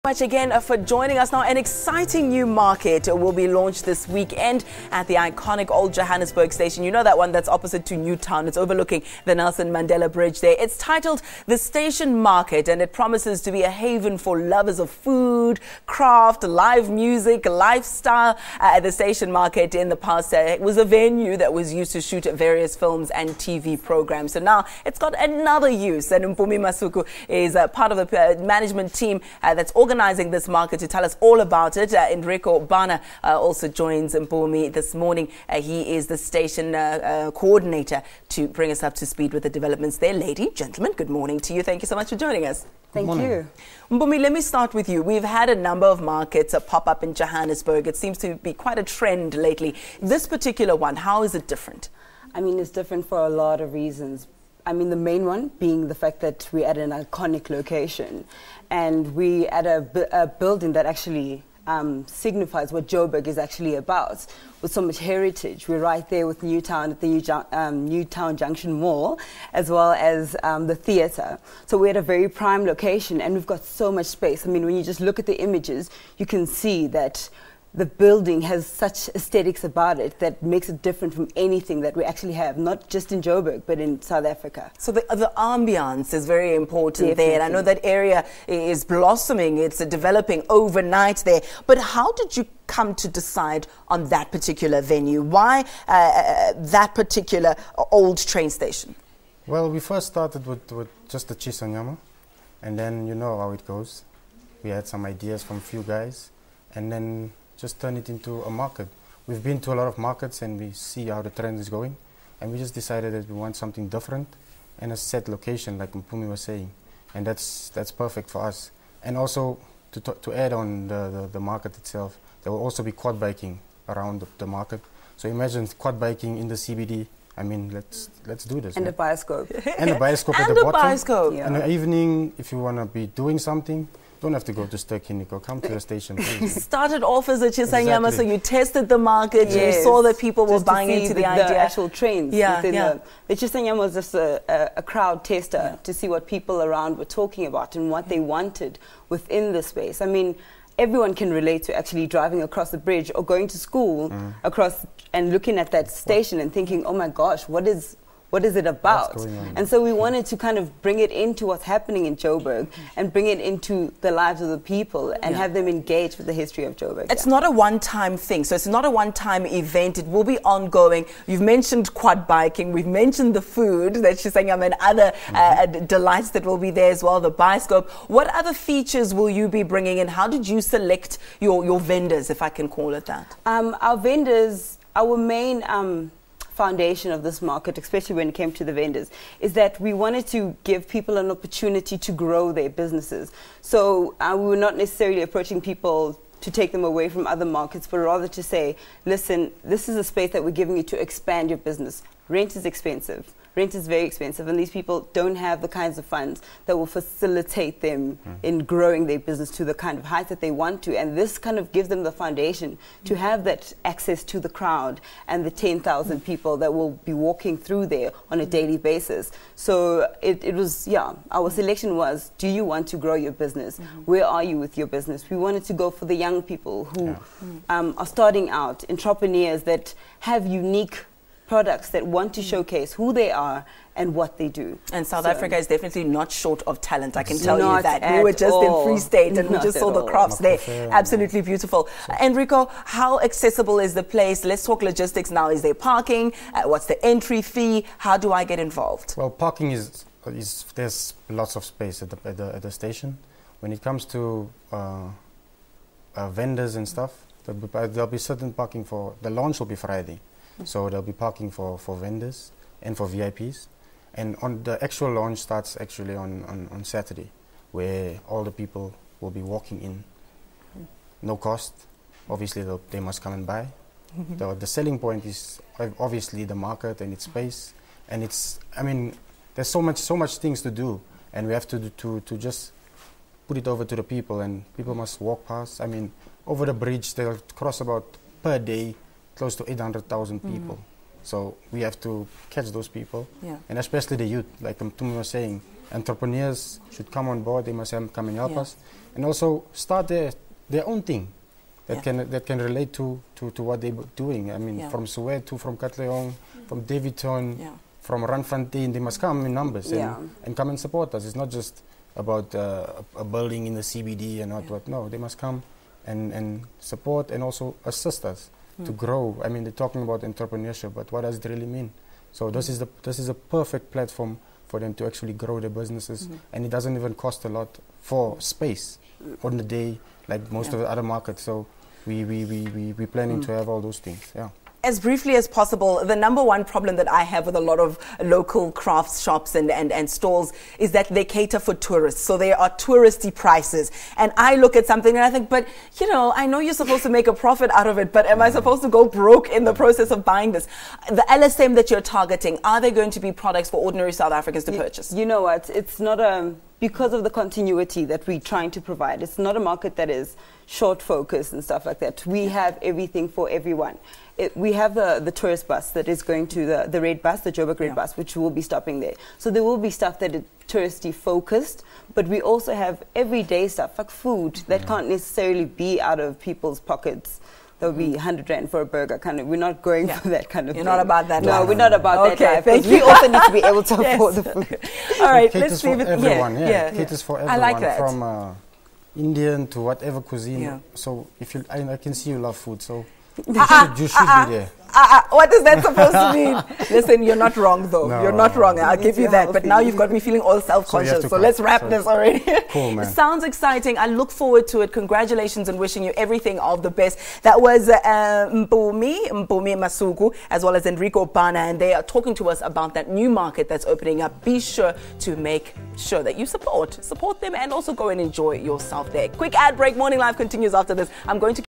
Much again for joining us now. An exciting new market will be launched this weekend at the iconic Old Johannesburg station. You know that one that's opposite to Newtown. It's overlooking the Nelson Mandela Bridge there. It's titled the Station Market, and it promises to be a haven for lovers of food, craft, live music, lifestyle. The Station Market in the past it was a venue that was used to shoot various films and TV programs. So now it's got another use, and Mpumi Masuku is part of the management team that's organizing this market. To tell us all about it, Enrico Bana also joins Mpumi this morning. He is the station coordinator to bring us up to speed with the developments there. Lady, gentlemen, good morning to you. Thank you so much for joining us. Thank you. Mpumi, let me start with you. We've had a number of markets pop up in Johannesburg. It seems to be quite a trend lately. This particular one, how is it different? I mean, it's different for a lot of reasons. I mean, the main one being the fact that we're at an iconic location and we at a building that actually signifies what Joburg is actually about, with so much heritage. We're right there with Newtown at the Newtown Junction Mall, as well as the theatre. So we're at a very prime location and we've got so much space. I mean, when you just look at the images, you can see that the building has such aesthetics about it that makes it different from anything that we actually have, not just in Joburg, but in South Africa. So the ambience is very important there. And I know that area is blossoming, it's developing overnight there. But how did you come to decide on that particular venue? Why that particular old train station? Well, we first started with just the Chisanyama, and then you know how it goes. We had some ideas from a few guys, and then just turn it into a market. We've been to a lot of markets and we see how the trend is going, and we just decided that we want something different and a set location, like Mpumi was saying, and that's perfect for us. And also to add on the market itself, there will also be quad biking around the market. So imagine quad biking in the CBD. I mean, let's do this. And a bioscope. And a bioscope at the bottom. Yeah. And in the evening, if you want to be doing something, don't have to go to Ster-Kinnick, come to the station. Started off as a Chisanyama, so you tested the market, you saw that people were buying into the idea. The actual trains. The Chisanyama was just a crowd tester to see what people around were talking about and what they wanted within the space. I mean, everyone can relate to actually driving across the bridge or going to school across and looking at that station and thinking, oh my gosh, what is it about? And so we wanted to kind of bring it into what's happening in Joburg and bring it into the lives of the people and have them engage with the history of Joburg. It's not a one-time thing, so it's not a one-time event. It will be ongoing. You've mentioned quad biking, we've mentioned the food that you're saying, and other delights that will be there as well, the bioscope. What other features will you be bringing in? How did you select your vendors, if I can call it that? Our vendors, our main foundation of this market, especially when it came to the vendors, is that we wanted to give people an opportunity to grow their businesses. So we were not necessarily approaching people to take them away from other markets, but rather to say, listen, this is a space that we're giving you to expand your business. Rent is expensive. Rent is very expensive, and these people don't have the kinds of funds that will facilitate them in growing their business to the kind of height that they want to. And this kind of gives them the foundation to have that access to the crowd and the 10,000 people that will be walking through there on a daily basis. So it was, our selection was, do you want to grow your business? Where are you with your business? We wanted to go for the young people who are starting out, entrepreneurs that have unique products that want to showcase who they are and what they do. And South Africa is definitely not short of talent, I can tell you that. We were just in Free State and we just saw the crops there. Absolutely beautiful. Enrico, how accessible is the place? Let's talk logistics now. Is there parking? What's the entry fee? How do I get involved? Well, parking there's lots of space at the station. When it comes to vendors and stuff, there'll be certain parking for, the launch will be Friday. So there'll be parking for vendors and for VIPs. And on the actual launch starts actually on Saturday, where all the people will be walking in. No cost. Obviously, they must come and buy. The selling point is obviously the market and its space. And I mean, there's so much things to do. And we have to just put it over to the people, and people must walk past. I mean, over the bridge, they'll cross about per day close to 800,000 people. So we have to catch those people, and especially the youth, like Mpumi was saying. entrepreneurs should come on board. They must come and help us, and also start their own thing that can relate to what they're doing. I mean, from Soweto, from Katlehong, from Davidton, from Randfontein, they must come in numbers and come and support us. It's not just about a building in the CBD and what. No, they must come and support and also assist us to grow. I mean, they're talking about entrepreneurship, but what does it really mean? So this is a perfect platform for them to actually grow their businesses, and it doesn't even cost a lot for space on the day like most of the other markets. So we're planning to have all those things. Yeah. As briefly as possible, the number one problem that I have with a lot of local crafts shops and stalls is that they cater for tourists. So they are touristy prices. And I look at something and I think, but I know you're supposed to make a profit out of it, but am I supposed to go broke in the process of buying this? The LSM that you're targeting, are they going to be products for ordinary South Africans to purchase? You know what? It's not because of the continuity that we're trying to provide. It's not a market that is short focused and stuff like that. We have everything for everyone. We have the tourist bus that is going to the red bus, the Joburg red bus, which will be stopping there. So there will be stuff that is touristy focused, but we also have everyday stuff like food that can't necessarily be out of people's pockets. There'll be 100 Rand for a burger, kind of. We're not going for that kind of thing. You're not about that life. No, we're not about that life. Thank you. We also need to be able to afford the food. All right, let's leave it. Everyone, caters for everyone. I like that. From Indian to whatever cuisine. So if I can see you love food, so you should be there. What is that supposed to mean? Listen, you're not wrong though. No, you're not wrong. I'll give you that. But now you've got me feeling all self-conscious. So let's wrap this already. Cool, man. It sounds exciting. I look forward to it. Congratulations and wishing you everything of the best. That was Mpumi Masuku as well as Enrico Bana, and they are talking to us about that new market that's opening up. Be sure to make sure that you support them and also go and enjoy yourself there. Quick ad break. Morning Live continues after this. I'm going to